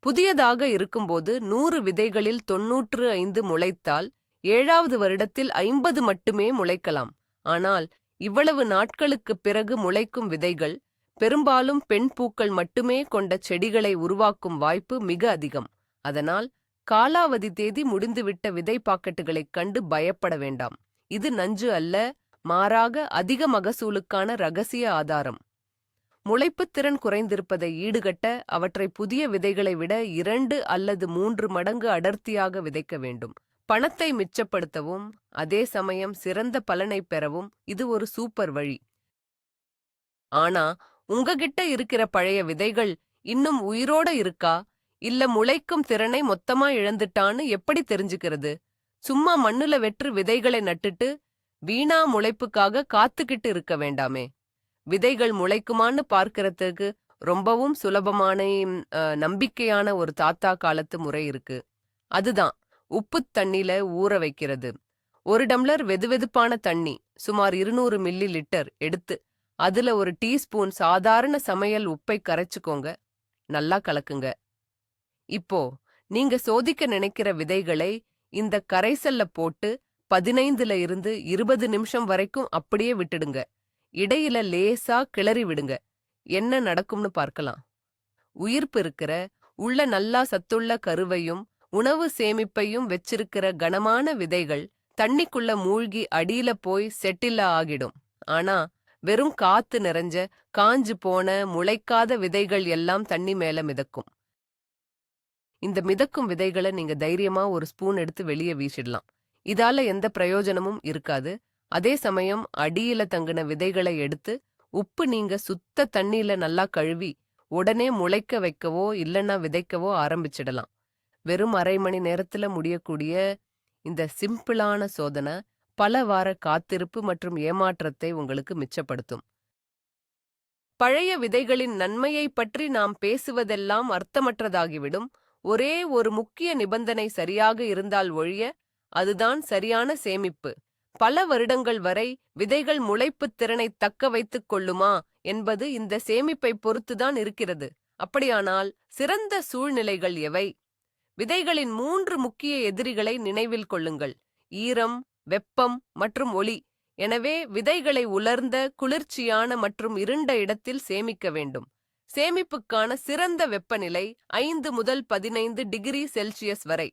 புதியதாக இருக்கும்போது 100 விதைகளில் 95 முளைத்தால் 7வது வருடத்தில் 50 மட்டுமே முளைக்கலாம். ஆனால் இவ்வளவு நாட்களுக்குப் பிறகு முளைக்கும் விதைகள் பெரும்பாலும் பெண் பூக்கள் மட்டுமே கொண்ட செடிகளை உருவாக்கும் வாய்ப்பு மிக அதிகம். அதனால் காலாவதி தேதி முடிந்துவிட்ட விதை பாக்கெட்டுகளைக் கண்டு பயப்பட வேண்டாம். இது நஞ்சு அல்ல, மாறாக அதிக மகசூலுக்கான ரகசிய ஆதாரம். முளைப்புத் திறன் குறைந்திருப்பதை ஈடுகட்ட அவற்றை புதிய விதைகளை விட 2 அல்லது 3 மடங்கு அடர்த்தியாக விதைக்க வேண்டும். பணத்தை மிச்சப்படுத்தவும் அதே சமயம் சிறந்த பலனைப் பெறவும் இது ஒரு சூப்பர் வழி. ஆனா உங்ககிட்ட இருக்கிற பழைய விதைகள் இன்னும் உயிரோட இருக்கா இல்ல முளைக்கும் திறனை மொத்தமா இழந்துட்டான்னு எப்படி தெரிஞ்சுக்கிறது? சும்மா மண்ணுல வெற்று விதைகளை நட்டுட்டு வீணா முளைப்புக்காக காத்துக்கிட்டு இருக்க வேண்டாமே. விதைகள் முளைக்குமான்னு பார்க்கறதுக்கு ரொம்பவும் சுலபமான நம்பிக்கையான ஒரு தாத்தா காலத்து முறை இருக்கு. அதுதான் உப்புத் தண்ணில ஊற வைக்கிறது. 1 டம்ளர் வெதுவெதுப்பான தண்ணி சுமார் 200 மில்லி லிட்டர் எடுத்து அதுல 1 டீஸ்பூன் சாதாரண சமையல் உப்பை கரைச்சுக்கோங்க. நல்லா கலக்குங்க. இப்போ நீங்க சோதிக்க நினைக்கிற விதைகளை இந்த கரைசல்ல போட்டு 15ல இருந்து 20 நிமிஷம் வரைக்கும் அப்படியே விட்டுடுங்க. இடையில லேசா கிளறி விடுங்க. என்ன நடக்கும்னு பார்க்கலாம். உயிர்ப்பு இருக்கிற உள்ள நல்லா சத்துள்ள கருவையும் உணவு சேமிப்பையும் வெச்சிருக்கிற கனமான விதைகள் தண்ணிக்குள்ள மூழ்கி அடியில போய் செட்டில் ஆகிடும். ஆனா வெறும் காத்து நிறைஞ்ச காஞ்சு போன முளைக்காத விதைகள் எல்லாம் தண்ணி மேல மிதக்கும். இந்த மிதக்கும் விதைகளை நீங்க தைரியமா 1 ஸ்பூன் எடுத்து வெளியே வீசிடலாம். இதால எந்த பிரயோஜனமும் இருக்காது. அதே சமயம் அடியில தங்கின விதைகளை எடுத்து உப்பு நீங்க சுத்த தண்ணியில நல்லா கழுவி உடனே முளைக்க வைக்கவோ இல்லைன்னா விதைக்கவோ ஆரம்பிச்சிடலாம். வெறும் அரை மணி நேரத்துல முடியக்கூடிய இந்த சிம்பிளான சோதனை பல வார காத்திருப்பு மற்றும் ஏமாற்றத்தை உங்களுக்கு மிச்சப்படுத்தும். பழைய விதைகளின் நன்மையை பற்றி நாம் பேசுவதெல்லாம் அர்த்தமற்றதாகிவிடும். ஒரே ஒரு முக்கிய நிபந்தனை சரியாக இருந்தால் ஒழிய அதுதான் சரியான சேமிப்பு. பல வருடங்கள் வரை விதைகள் முளைப்புத் திறனை தக்க வைத்துக் கொள்ளுமா என்பது இந்த சேமிப்பை பொறுத்துதான் இருக்கிறது. அப்படியானால் சிறந்த சூழ்நிலைகள் எவை? விதைகளின் 3 முக்கிய எதிரிகளை நினைவில் கொள்ளுங்கள்: ஈரம், வெப்பம் மற்றும் ஒளி. எனவே விதைகளை உலர்ந்த, குளிர்ச்சியான மற்றும் இருண்ட இடத்தில் சேமிக்க வேண்டும். சேமிப்புக்கான சிறந்த வெப்பநிலை 5 முதல் 15 டிகிரி செல்சியஸ் வரை.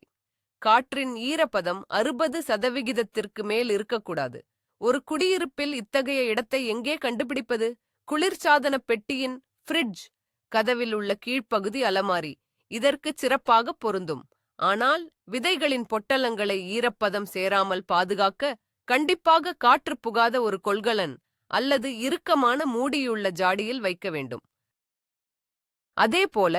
காற்றின் ஈரப்பதம் 60% மேல் இருக்கக்கூடாது. ஒரு குடியிருப்பில் இத்தகைய இடத்தை எங்கே கண்டுபிடிப்பது? குளிர்சாதன பெட்டியின் ஃப்ரிட்ஜ், கதவில் உள்ள கீழ்ப்பகுதி அலமாரி இதற்கு சிறப்பாக பொருந்தும். ஆனால் விதைகளின் பொட்டலங்களை ஈரப்பதம் சேராமல் பாதுகாக்க கண்டிப்பாக காற்று புகாத ஒரு கொள்கலன் அல்லது இறுக்கமான மூடியுள்ள ஜாடியில் வைக்க வேண்டும். அதேபோல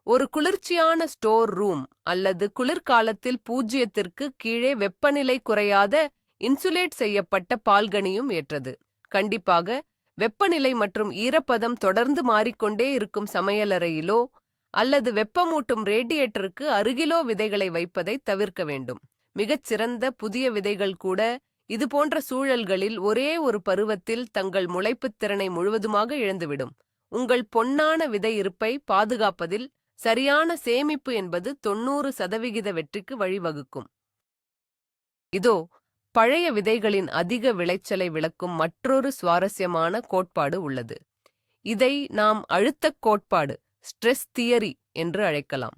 ஒரு குளிர்ச்சியான ஸ்டோர் ரூம் அல்லது குளிர்காலத்தில் 0க்கு கீழே வெப்பநிலை குறையாத இன்சுலேட் செய்யப்பட்ட பால்கனியும் ஏற்றது. கண்டிப்பாக வெப்பநிலை மற்றும் ஈரப்பதம் தொடர்ந்து மாறிக்கொண்டே இருக்கும் சமையலறையிலோ அல்லது வெப்பமூட்டும் ரேடியேட்டருக்கு அருகிலோ விதைகளை வைப்பதை தவிர்க்க வேண்டும். மிகச்சிறந்த புதிய விதைகள் கூட இதுபோன்ற சூழல்களில் ஒரே ஒரு பருவத்தில் தங்கள் முளைப்புத் திறனை முழுவதுமாக இழந்துவிடும். உங்கள் பொன்னான விதை இருப்பை பாதுகாப்பதில் சரியான சேமிப்பு என்பது 90% வெற்றிக்கு வழிவகுக்கும். இதோ பழைய விதைகளின் அதிக விளைச்சலை விளக்கும் மற்றொரு சுவாரஸ்யமான கோட்பாடு உள்ளது. இதை நாம் அழுத்தக் கோட்பாடு, ஸ்ட்ரெஸ் தியரி என்று அழைக்கலாம்.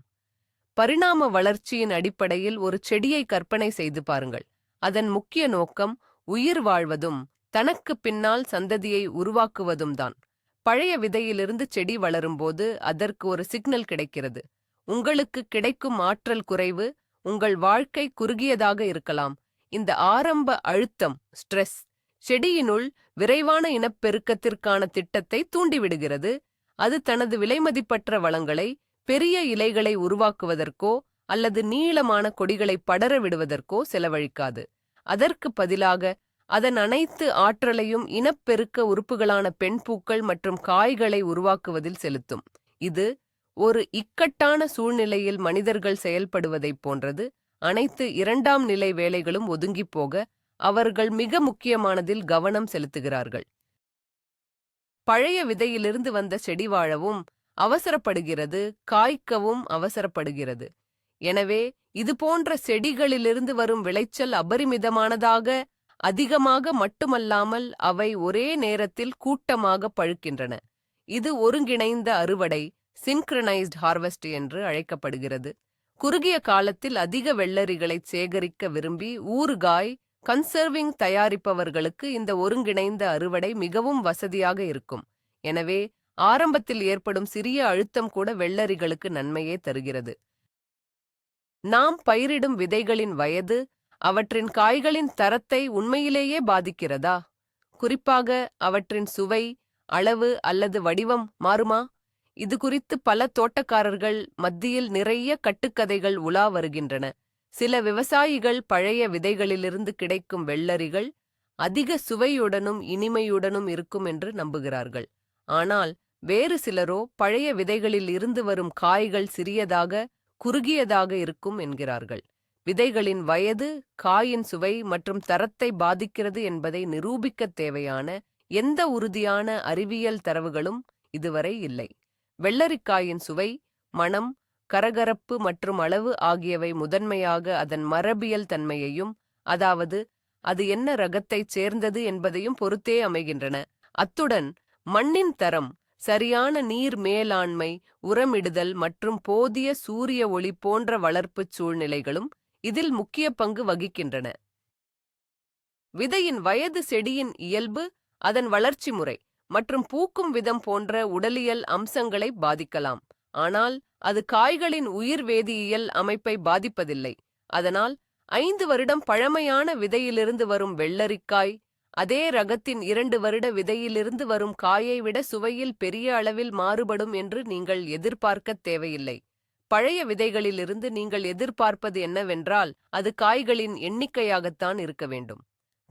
பரிணாம வளர்ச்சியின் அடிப்படையில் ஒரு செடியை கற்பனை செய்து பாருங்கள். அதன் முக்கிய நோக்கம் உயிர் வாழ்வதும் தனக்கு பின்னால் சந்ததியை உருவாக்குவதும் தான். பழைய விதையிலிருந்து செடி வளரும்போது அதற்கு ஒரு சிக்னல் கிடைக்கிறது. உங்களுக்கு கிடைக்கும் ஆற்றல் குறைவு, உங்கள் வாழ்க்கை குறுகியதாக இருக்கலாம். இந்த ஆரம்ப அழுத்தம், ஸ்ட்ரெஸ், செடியினுள் விரைவான இனப்பெருக்கத்திற்கான திட்டத்தை தூண்டிவிடுகிறது. அது தனது விலைமதிப்பற்ற வளங்களை பெரிய இலைகளை உருவாக்குவதற்கோ அல்லது நீளமான கொடிகளை படர விடுவதற்கோ செலவழிக்காது. அதற்கு பதிலாக அதன் அனைத்து ஆற்றலையும் இனப்பெருக்க உறுப்புகளான பெண் பூக்கள் மற்றும் காய்களை உருவாக்குவதில் செலுத்தும். இது ஒரு இக்கட்டான சூழ்நிலையில் மனிதர்கள் செயல்படுவதைப் போன்றது. அனைத்து 2ஆம் நிலை வேலைகளும் ஒதுங்கிப் போக அவர்கள் மிக முக்கியமானதில் கவனம் செலுத்துகிறார்கள். பழைய விதையிலிருந்து வந்த செடி வாழவும் அவசரப்படுகிறது, காய்க்கவும் அவசரப்படுகிறது. எனவே இதுபோன்ற செடிகளிலிருந்து வரும் விளைச்சல் அபரிமிதமானதாக, அதிகமாக மட்டுமல்லாமல் அவை ஒரே நேரத்தில் கூட்டமாக பழுக்கின்றன. இது ஒருங்கிணைந்த அறுவடை, சின்க்ரனைஸ்ட் ஹார்வெஸ்ட் என்று அழைக்கப்படுகிறது. குறுகிய காலத்தில் அதிக வெள்ளரிகளைச் சேகரிக்க விரும்பி ஊறுகாய், கன்சர்விங் தயாரிப்பவர்களுக்கு இந்த ஒருங்கிணைந்த அறுவடை மிகவும் வசதியாக இருக்கும். எனவே ஆரம்பத்தில் ஏற்படும் சிறிய அழுத்தம் கூட வெள்ளரிகளுக்கு நன்மையே தருகிறது. நாம் பயிரிடும் விதைகளின் வயது அவற்றின் காய்களின் தரத்தை உண்மையிலேயே பாதிக்கிறதா? குறிப்பாக அவற்றின் சுவை, அளவு அல்லது வடிவம் மாறுமா? இது குறித்து பல தோட்டக்காரர்கள் மத்தியில் நிறைய கட்டுக்கதைகள் உலா வருகின்றன. சில விவசாயிகள் பழைய விதைகளிலிருந்து கிடைக்கும் வெள்ளரிகள் அதிக சுவையுடனும் இனிமையுடனும் இருக்கும் என்று நம்புகிறார்கள். ஆனால் வேறு சிலரோ பழைய விதைகளில் இருந்து வரும் காய்கள் சிறியதாக, குறுகியதாக இருக்கும் என்கிறார்கள். விதைகளின் வயது காயின் சுவை மற்றும் தரத்தை பாதிக்கிறது என்பதை நிரூபிக்கத் தேவையான எந்த உறுதியான அறிவியல் தரவுகளும் இதுவரை இல்லை. வெள்ளரிக்காயின் சுவை, மணம், கரகரப்பு மற்றும் அளவு ஆகியவை முதன்மையாக அதன் மரபியல் தன்மையையும், அதாவது அது என்ன ரகத்தைச் சேர்ந்தது என்பதையும் பொறுத்தே அமைகின்றன. அத்துடன் மண்ணின் தரம், சரியான நீர் மேலாண்மை, உரமிடுதல் மற்றும் போதிய சூரிய ஒளி போன்ற வளர்ப்புச் சூழ்நிலைகளும் இதில் முக்கிய பங்கு வகிக்கின்றன. விதையின் வயது செடியின் இயல்பு, அதன் வளர்ச்சி முறை மற்றும் பூக்கும் விதம் போன்ற உடலியல் அம்சங்களை பாதிக்கலாம். ஆனால் அது காய்களின் உயிர் வேதியியல் அமைப்பை பாதிப்பதில்லை. அதனால் 5 வருடம் பழமையான விதையிலிருந்து வரும் வெள்ளரிக்காய் அதே ரகத்தின் 2 வருட விதையிலிருந்து வரும் காயை விட சுவையில் பெரிய அளவில் மாறுபடும் என்று நீங்கள் எதிர்பார்க்கத் தேவையில்லை. பழைய விதைகளிலிருந்து நீங்கள் எதிர்பார்ப்பது என்னவென்றால் அது காய்களின் எண்ணிக்கையாகத்தான் இருக்க வேண்டும்.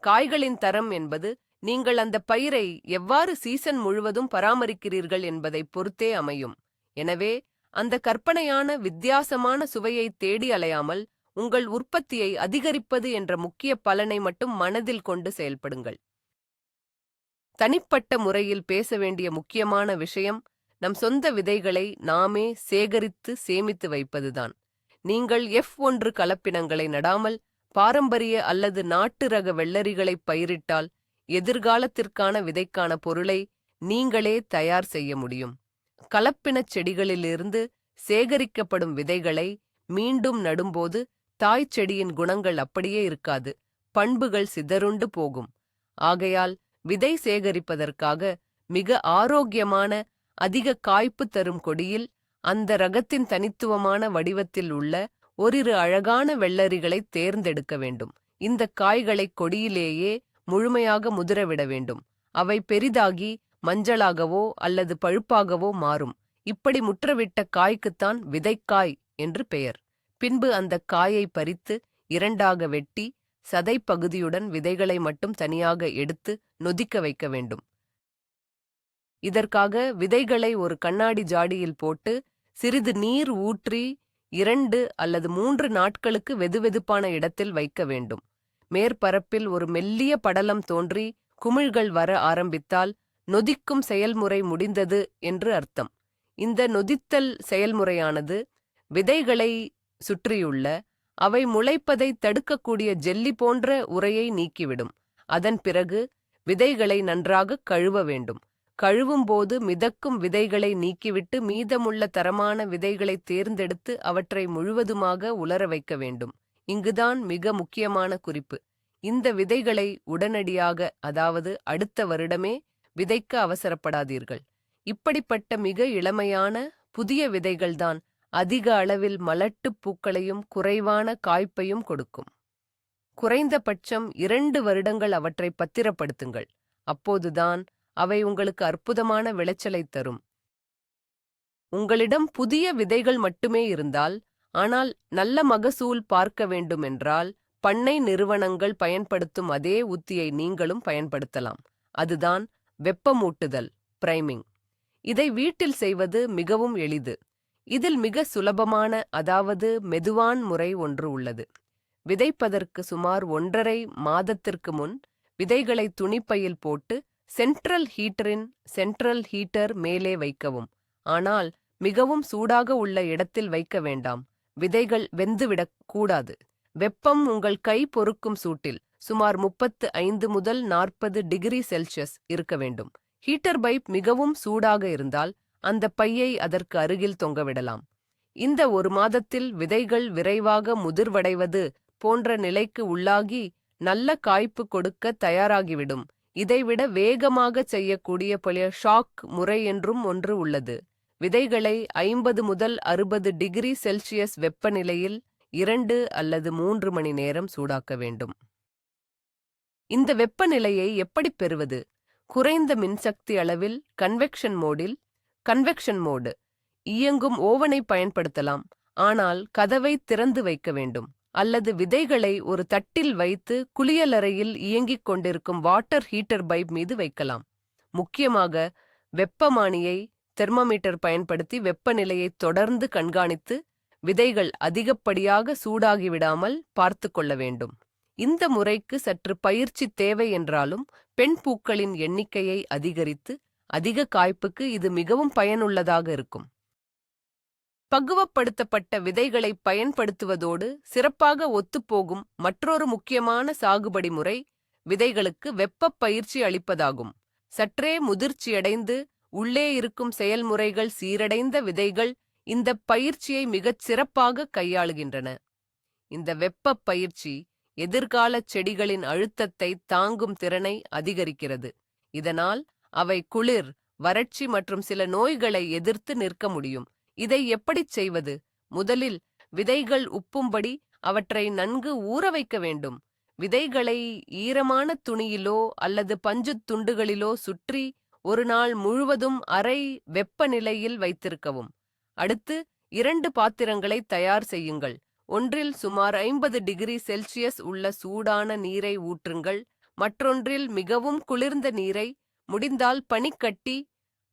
காய்களின் தரம் என்பது நீங்கள் அந்த பயிரை எவ்வாறு சீசன் முழுவதும் பராமரிக்கிறீர்கள் என்பதை பொறுத்தே அமையும். எனவே அந்த கற்பனையான வித்தியாசமான சுவையை தேடி அலையாமல் உங்கள் உற்பத்தியை அதிகரிப்பது என்ற முக்கிய பலனை மட்டும் மனதில் கொண்டு செயல்படுங்கள். தனிப்பட்ட முறையில் பேச வேண்டிய முக்கியமான விஷயம் நம் சொந்த விதைகளை நாமே சேகரித்து சேமித்து வைப்பதுதான். நீங்கள் F1 கலப்பினங்களை நடாமல் பாரம்பரிய அல்லது நாட்டு ரக வெள்ளரிகளை பயிரிட்டால் எதிர்காலத்திற்கான விதைக்கான பொருளை நீங்களே தயார் செய்ய முடியும். கலப்பினச் செடிகளிலிருந்து சேகரிக்கப்படும் விதைகளை மீண்டும் நடும்போது தாய்ச் செடியின் குணங்கள் அப்படியே இருக்காது, பண்புகள் சிதறுண்டு போகும். ஆகையால் விதை சேகரிப்பதற்காக மிக ஆரோக்கியமான, அதிக காய்ப்பு தரும் கொடியில் அந்த ரகத்தின் தனித்துவமான வடிவத்தில் உள்ள ஓரிரு அழகான வெள்ளரிகளை தேர்ந்தெடுக்க வேண்டும். இந்த காய்களை கொடியிலேயே முழுமையாக முதிரவிட வேண்டும். அவை பெரிதாகி மஞ்சளாகவோ அல்லது பழுப்பாகவோ மாறும். இப்படி முற்றவிட்ட காய்க்குத்தான் விதைக்காய் என்று பெயர். பின்பு அந்த காயை பறித்து 2ஆக வெட்டி சதைப்பகுதியுடன் விதைகளை மட்டும் தனியாக எடுத்து நொதிக்க வைக்க வேண்டும். இதற்காக விதைகளை ஒரு கண்ணாடி ஜாடியில் போட்டு சிறிது நீர் ஊற்றி 2 அல்லது 3 நாட்களுக்கு வெதுவெதுப்பான இடத்தில் வைக்க வேண்டும். மேற்பரப்பில் ஒரு மெல்லிய படலம் தோன்றி குமிழ்கள் வர ஆரம்பித்தால் நொதிக்கும் செயல்முறை முடிந்தது என்று அர்த்தம். இந்த நொதித்தல் செயல்முறையானது விதைகளை சுற்றியுள்ள அவை முளைப்பதை தடுக்கக்கூடிய ஜெல்லி போன்ற உறையை நீக்கிவிடும். அதன் பிறகு விதைகளை நன்றாக கழுவ வேண்டும். கழுவும் போது மிதக்கும் விதைகளை நீக்கிவிட்டு மீதமுள்ள தரமான விதைகளை தேர்ந்தெடுத்து அவற்றை முழுவதுமாக உலர வைக்க வேண்டும். இங்குதான் மிக முக்கியமான குறிப்பு. இந்த விதைகளை உடனடியாக, அதாவது அடுத்த வருடமே விதைக்க அவசரப்படாதீர்கள். இப்படிப்பட்ட மிக இளமையான புதிய விதைகள்தான் அதிக அளவில் மலட்டுப் பூக்களையும் குறைவான காய்ப்பையும் கொடுக்கும். குறைந்தபட்சம் 2 வருடங்கள் அவற்றை பத்திரப்படுத்துங்கள். அப்போதுதான் அவை உங்களுக்கு அற்புதமான விளைச்சலைத் தரும். உங்களிடம் புதிய விதைகள் மட்டுமே இருந்தால், ஆனால் நல்ல மகசூல் பார்க்க வேண்டுமென்றால் பண்ணை நிறுவனங்கள் பயன்படுத்தும் அதே உத்தியை நீங்களும் பயன்படுத்தலாம். அதுதான் வெப்பமூட்டுதல், பிரைமிங். இதை வீட்டில் செய்வது மிகவும் எளிது. இதில் மிக சுலபமான, அதாவது மெதுவான முறை ஒன்று உள்ளது. விதைப்பதற்கு சுமார் 1½ மாதத்திற்கு முன் விதைகளை துணிப்பையில் போட்டு சென்ட்ரல் ஹீட்டர் மேலே வைக்கவும். ஆனால் மிகவும் சூடாக உள்ள இடத்தில் வைக்க வேண்டாம். விதைகள் வெந்துவிடக் கூடாது. வெப்பம் உங்கள் கை பொறுக்கும் சூட்டில் சுமார் 35 முதல் 40 டிகிரி செல்சியஸ் இருக்க வேண்டும். ஹீட்டர் பைப் மிகவும் சூடாக இருந்தால் அந்த பையை அதற்கு அருகில் தொங்கவிடலாம். இந்த 1 மாதத்தில் விதைகள் விரைவாக முதிர்வடைவது போன்ற நிலைக்கு உள்ளாகி நல்ல காய்ப்பு கொடுக்க தயாராகிவிடும். இதைவிட வேகமாக செய்யக்கூடிய பழைய ஷாக் முறை என்றும் ஒன்று உள்ளது. விதைகளை 50 முதல் 60 டிகிரி செல்சியஸ் வெப்பநிலையில் 2 அல்லது 3 மணி நேரம் சூடாக்க வேண்டும். இந்த வெப்பநிலையை எப்படி பெறுவது? குறைந்த மின்சக்தி அளவில் கன்வெக்ஷன் மோடு இயங்கும் ஓவனை பயன்படுத்தலாம். ஆனால் கதவை திறந்து வைக்க வேண்டும். அல்லது விதைகளை ஒரு தட்டில் வைத்து குளியலறையில் இயங்கிக் கொண்டிருக்கும் வாட்டர் ஹீட்டர் பைப் மீது வைக்கலாம். முக்கியமாக வெப்பமானியை தெர்மோமீட்டர் பயன்படுத்தி வெப்பநிலையை தொடர்ந்து கண்காணித்து விதைகள் அதிகப்படியாக சூடாகிவிடாமல் பார்த்து கொள்ள வேண்டும். இந்த முறைக்கு சற்று பயிற்சி தேவை என்றாலும் பெண் பூக்களின் எண்ணிக்கையை அதிகரித்து அதிக காய்ப்புக்கு இது மிகவும் பயனுள்ளதாக இருக்கும். பக்குவப்படுத்தப்பட்ட விதைகளை பயன்படுத்துவதோடு சிறப்பாக ஒத்துப்போகும் மற்றொரு முக்கியமான சாகுபடி முறை விதைகளுக்கு வெப்பப் பயிற்சி அளிப்பதாகும். சற்றே முதிர்ச்சியடைந்து உள்ளே இருக்கும் செயல்முறைகள் சீரடைந்த விதைகள் இந்த பயிற்சியை மிகச் சிறப்பாக கையாளுகின்றன. இந்த வெப்பப் பயிற்சி எதிர்கால செடிகளின் அழுத்தத்தை தாங்கும் திறனை அதிகரிக்கிறது. இதனால் அவை குளிர், வறட்சி மற்றும் சில நோய்களை எதிர்த்து நிற்க முடியும். இதை எப்படிச் செய்வது? முதலில் விதைகள் உப்பும்படி அவற்றை நன்கு ஊற வைக்க வேண்டும். விதைகளை ஈரமான துணியிலோ அல்லது பஞ்சுத் துண்டுகளிலோ சுற்றி ஒரு நாள் முழுவதும் அறை வெப்பநிலையில் வைத்திருக்கவும். அடுத்து 2 பாத்திரங்களை தயார் செய்யுங்கள். ஒன்றில் சுமார் 50 டிகிரி செல்சியஸ் உள்ள சூடான நீரை ஊற்றுங்கள். மற்றொன்றில் மிகவும் குளிர்ந்த நீரை, முடிந்தால் பனிக்கட்டி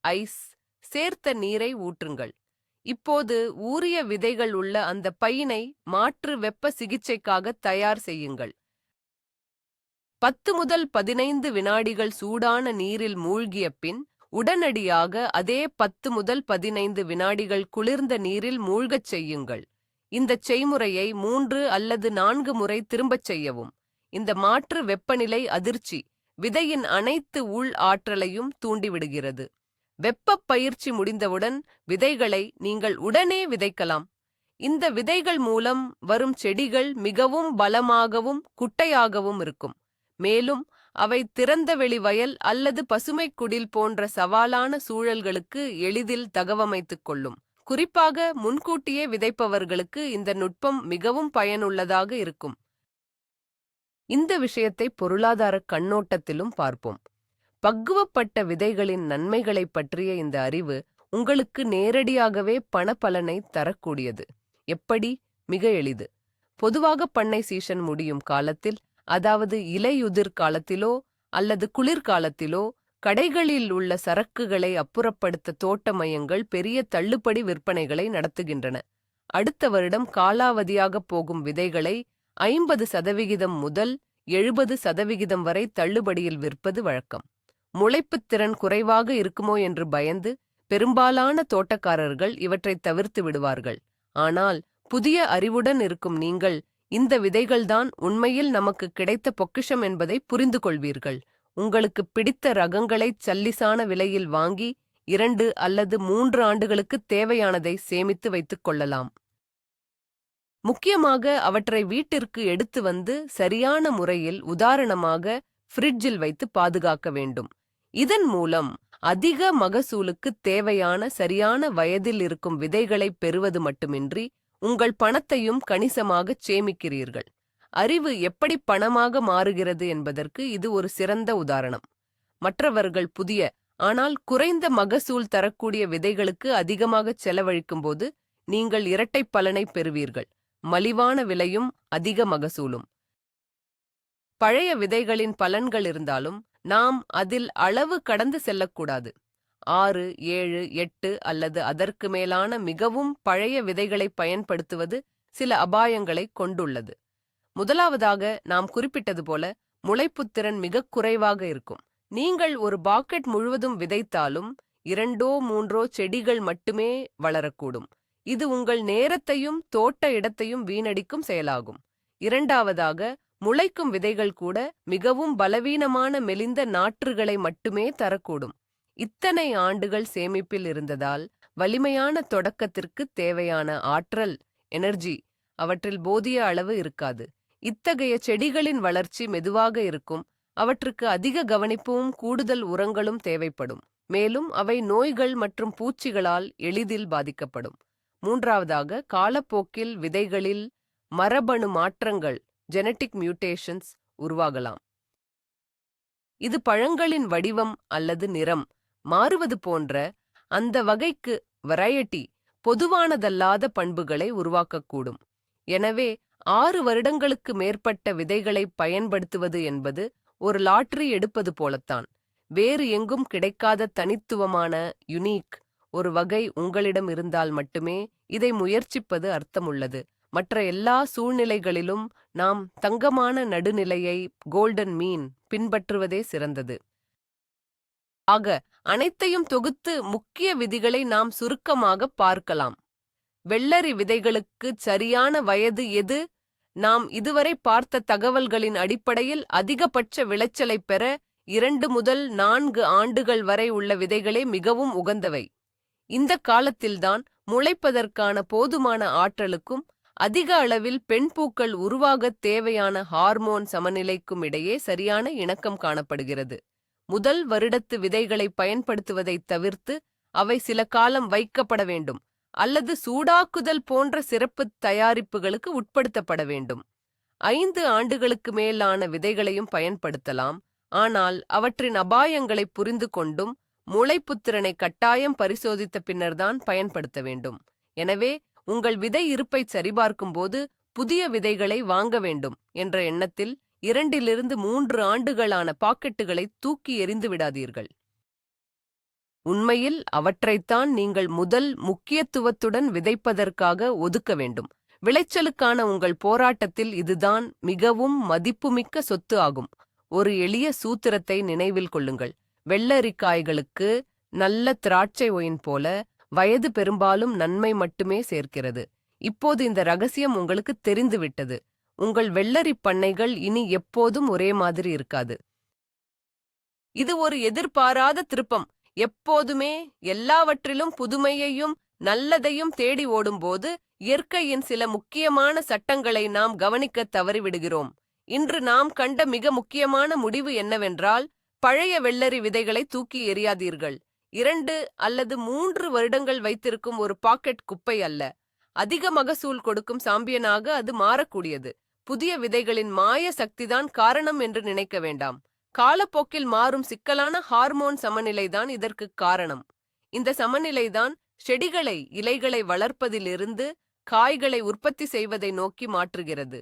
ஐஸ் சேர்த்த நீரை ஊற்றுங்கள். இப்போது ஊறிய விதைகள் உள்ள அந்த பையினை மாற்று வெப்ப சிகிச்சைக்காக தயார் செய்யுங்கள். 10 முதல் 15 வினாடிகள் சூடான நீரில் மூழ்கிய பின் உடனடியாக அதே 10 முதல் 15 வினாடிகள் குளிர்ந்த நீரில் மூழ்கச் செய்யுங்கள். இந்த செய்முறையை 3 அல்லது 4 முறை திரும்பச் செய்யவும். இந்த மாற்று வெப்பநிலை அதிர்ச்சி விதையின் அனைத்து உள் ஆற்றலையும் தூண்டிவிடுகிறது. வெப்பப் பயிற்சி முடிந்தவுடன் விதைகளை நீங்கள் உடனே விதைக்கலாம். இந்த விதைகள் மூலம் வரும் செடிகள் மிகவும் பலமாகவும் குட்டையாகவும் இருக்கும். மேலும் அவை திறந்தவெளி வயல் அல்லது பசுமைக் குடில் போன்ற சவாலான சூழல்களுக்கு எளிதில் தகவமைத்துக் கொள்ளும். குறிப்பாக முன்கூட்டியே விதைப்பவர்களுக்கு இந்த நுட்பம் மிகவும் பயனுள்ளதாக இருக்கும். இந்த விஷயத்தை பொருளாதார கண்ணோட்டத்திலும் பார்ப்போம். பக்குவப்பட்ட விதைகளின் நன்மைகளைப் பற்றிய இந்த அறிவு உங்களுக்கு நேரடியாகவே பணப்பலனை தரக்கூடியது. எப்படி? மிக எளிது. பொதுவாக பண்ணை சீசன் முடியும் காலத்தில், அதாவது இலையுதிர் காலத்திலோ அல்லது குளிர்காலத்திலோ கடைகளில் உள்ள சரக்குகளை அப்புறப்படுத்த தோட்ட மையங்கள் பெரிய தள்ளுபடி விற்பனைகளை நடத்துகின்றன. அடுத்த வருடம் காலாவதியாகப் போகும் விதைகளை 50% முதல் 70% வரை தள்ளுபடியில் விற்பது வழக்கம். முளைப்புத் திறன் குறைவாக இருக்குமோ என்று பயந்து பெரும்பாலான தோட்டக்காரர்கள் இவற்றை தவிர்த்து விடுவார்கள். ஆனால் புதிய அறிவுடன் இருக்கும் நீங்கள் இந்த விதைகள்தான் உண்மையில் நமக்கு கிடைத்த பொக்கிஷம் என்பதை புரிந்து கொள்வீர்கள். உங்களுக்கு பிடித்த ரகங்களைச் சல்லிசான விலையில் வாங்கி 2 அல்லது 3 ஆண்டுகளுக்கு தேவையானதை சேமித்து வைத்துக் கொள்ளலாம். முக்கியமாக அவற்றை வீட்டிற்கு எடுத்து வந்து சரியான முறையில், உதாரணமாக ஃப்ரிட்ஜில் வைத்து பாதுகாக்க வேண்டும். இதன் மூலம் அதிக மகசூலுக்குத் தேவையான சரியான வயதில் இருக்கும் விதைகளை பெறுவது மட்டுமின்றி உங்கள் பணத்தையும் கணிசமாகச் சேமிக்கிறீர்கள். அறிவு எப்படி பணமாக மாறுகிறது என்பதற்கு இது ஒரு சிறந்த உதாரணம். மற்றவர்கள் புதிய ஆனால் குறைந்த மகசூல் தரக்கூடிய விதைகளுக்கு அதிகமாகச் செலவழிக்கும்போது நீங்கள் இரட்டைப் பலனை பெறுவீர்கள். மலிவான விலையும் அதிக மகசூலும். பழைய விதைகளின் பலன்கள் இருந்தாலும் நாம் அதில் அளவு கடந்து செல்லக்கூடாது. 6, 7, 8 அல்லது அதற்கு மேலான மிகவும் பழைய விதைகளை பயன்படுத்துவது சில அபாயங்களை கொண்டுள்ளது. முதலாவதாக, நாம் குறிப்பிட்டது போல முளைப்புத்திறன் மிகக் குறைவாக இருக்கும். நீங்கள் ஒரு பாக்கெட் முழுவதும் விதைத்தாலும் 2-3 செடிகள் மட்டுமே வளரக்கூடும். இது உங்கள் நேரத்தையும் தோட்ட இடத்தையும் வீணடிக்கும் செயலாகும். இரண்டாவதாக, முளைக்கும் விதைகள் கூட மிகவும் பலவீனமான மெலிந்த நாற்றுகளை மட்டுமே தரக்கூடும். இத்தனை ஆண்டுகள் சேமிப்பில் இருந்ததால் வலிமையான தொடக்கத்திற்கு தேவையான ஆற்றல், எனர்ஜி அவற்றில் போதிய அளவு இருக்காது. இத்தகைய செடிகளின் வளர்ச்சி மெதுவாக இருக்கும். அவற்றுக்கு அதிக கவனிப்பும் கூடுதல் உரங்களும் தேவைப்படும். மேலும் அவை நோய்கள் மற்றும் பூச்சிகளால் எளிதில் பாதிக்கப்படும். மூன்றாவதாக, காலப்போக்கில் விதைகளில் மரபணு மாற்றங்கள் ஜெனடிக் மியூட்டேஷன்ஸ் உருவாகலாம். இது பழங்களின் வடிவம் அல்லது நிறம் மாறுவது போன்ற அந்த வகைக்கு வெரைட்டி பொதுவானதல்லாத பண்புகளை உருவாக்கக்கூடும். எனவே 6 வருடங்களுக்கு மேற்பட்ட விதைகளை பயன்படுத்துவது என்பது ஒரு லாட்டரி எடுப்பது போலத்தான். வேறு எங்கும் கிடைக்காத தனித்துவமான யுனிக் ஒரு வகை உங்களிடம் இருந்தால் மட்டுமே இதை முயற்சிப்பது அர்த்தமுள்ளது. மற்ற எல்லா சூழ்நிலைகளிலும் நாம் தங்கமான நடுநிலையை கோல்டன் மீன் பின்பற்றுவதே சிறந்தது. ஆக, அனைத்தையும் தொகுத்து முக்கிய விதிகளை நாம் சுருக்கமாக பார்க்கலாம். வெள்ளரி விதைகளுக்கு சரியான வயது எது? நாம் இதுவரை பார்த்த தகவல்களின் அடிப்படையில் அதிகபட்ச விளைச்சலை பெற 2 முதல் 4 ஆண்டுகள் வரை உள்ள விதைகளே மிகவும் உகந்தவை. இந்த காலத்தில்தான் முளைப்பதற்கான போதுமான ஆற்றலுக்கும் அதிக அளவில் பெண் பூக்கள் உருவாகத் தேவையான ஹார்மோன் சமநிலைக்கும் இடையே சரியான இணக்கம் காணப்படுகிறது. முதல் வருடத்து விதைகளை பயன்படுத்துவதைத் தவிர்த்து அவை சில காலம் வைக்கப்பட வேண்டும் அல்லது சூடாக்குதல் போன்ற சிறப்பு தயாரிப்புகளுக்கு உட்படுத்தப்பட வேண்டும். 5 ஆண்டுகளுக்கு மேலான விதைகளையும் பயன்படுத்தலாம், ஆனால் அவற்றின் அபாயங்களை புரிந்து கொண்டும் முளைப்புத்திறனை கட்டாயம் பரிசோதித்த பின்னர்தான் பயன்படுத்த வேண்டும். எனவே உங்கள் விதை இருப்பை சரிபார்க்கும்போது புதிய விதைகளை வாங்க வேண்டும் என்ற எண்ணத்தில் 2 - 3 ஆண்டுகளான பாக்கெட்டுகளை தூக்கி எறிந்து விடாதீர்கள். உண்மையில் அவற்றைத்தான் நீங்கள் முதல் முக்கியத்துவத்துடன் விதைப்பதற்காக ஒதுக்க வேண்டும். விளைச்சலுக்கான உங்கள் போராட்டத்தில் இதுதான் மிகவும் மதிப்புமிக்க சொத்து ஆகும். ஒரு எளிய சூத்திரத்தை நினைவில் கொள்ளுங்கள். வெள்ளரிக்காய்களுக்கு நல்ல திராட்சை ஒயின் போல வயது பெரும்பாலும் நன்மை மட்டுமே சேர்க்கிறது. இப்போது இந்த ரகசியம் உங்களுக்கு தெரிந்துவிட்டது. உங்கள் வெள்ளரி பண்ணைகள் இனி எப்போதும் ஒரே மாதிரி இருக்காது. இது ஒரு எதிர்பாராத திருப்பம். எப்போதுமே எல்லாவற்றிலும் புதுமையையும் நல்லதையும் தேடி ஓடும்போது இயற்கையின் சில முக்கியமான சட்டங்களை நாம் கவனிக்கத் தவறிவிடுகிறோம். இன்று நாம் கண்ட மிக முக்கியமான முடிவு என்னவென்றால், பழைய வெள்ளரி விதைகளை தூக்கி எறியாதீர்கள். 2 அல்லது 3 வருடங்கள் வைத்திருக்கும் ஒரு பாக்கெட் குப்பை அல்ல. அதிக மகசூல் கொடுக்கும் சாம்பியனாக அது மாறக்கூடியது. புதிய விதைகளின் மாய சக்திதான் காரணம் என்று நினைக்க வேண்டாம். காலப்போக்கில் மாறும் சிக்கலான ஹார்மோன் சமநிலைதான் இதற்கு காரணம். இந்த சமநிலைதான் செடிகளை இலைகளை வளர்ப்பதிலிருந்து காய்களை உற்பத்தி செய்வதை நோக்கி மாற்றுகிறது.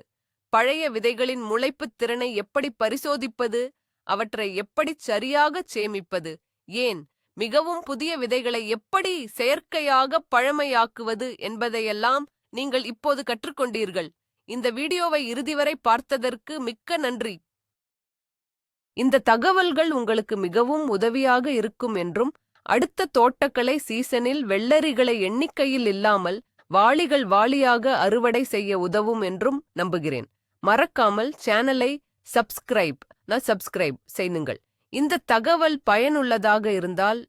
பழைய விதைகளின் முளைப்புத் திறனை எப்படி பரிசோதிப்பது, அவற்றை எப்படி சரியாகச் சேமிப்பது, ஏன் மிகவும் புதிய விதைகளை எப்படி செயற்கையாக பழமையாக்குவது என்பதையெல்லாம் நீங்கள் இப்போது கற்றுக்கொண்டீர்கள். இந்த வீடியோவை இறுதிவரை பார்த்ததற்கு மிக்க நன்றி. இந்த தகவல்கள் உங்களுக்கு மிகவும் உதவியாக இருக்கும் என்றும், அடுத்த தோட்டக்கலை சீசனில் வெள்ளரிகளை எண்ணிக்கையில் இல்லாமல் வாளிகள் வாளியாக அறுவடை செய்ய உதவும் என்றும் நம்புகிறேன். மறக்காமல் சேனலை சப்ஸ்கிரைப் செய்யுங்கள். இந்த தகவல் பயனுள்ளதாக இருந்தால்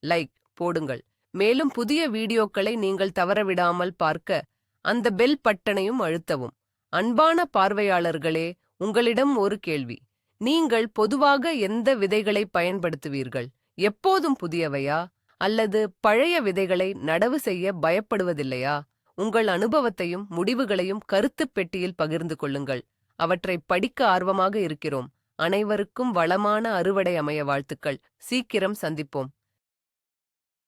லைக் போடுங்கள். மேலும் புதிய வீடியோக்களை நீங்கள் தவறவிடாமல் பார்க்க அந்த பெல் பட்டனையும் அழுத்தவும். அன்பான பார்வையாளர்களே, உங்களிடம் ஒரு கேள்வி. நீங்கள் பொதுவாக எந்த விதைகளை பயன்படுத்துவீர்கள்? எப்போதும் புதியவையா அல்லது பழைய விதைகளை நடவு செய்ய பயப்படுவதில்லையா? உங்கள் அனுபவத்தையும் முடிவுகளையும் கருத்துப் பெட்டியில் பகிர்ந்து கொள்ளுங்கள். அவற்றை படிக்க ஆர்வமாக இருக்கிறோம். அனைவருக்கும் வளமான அறுவடை அமைய வாழ்த்துக்கள். சீக்கிரம் சந்திப்போம்.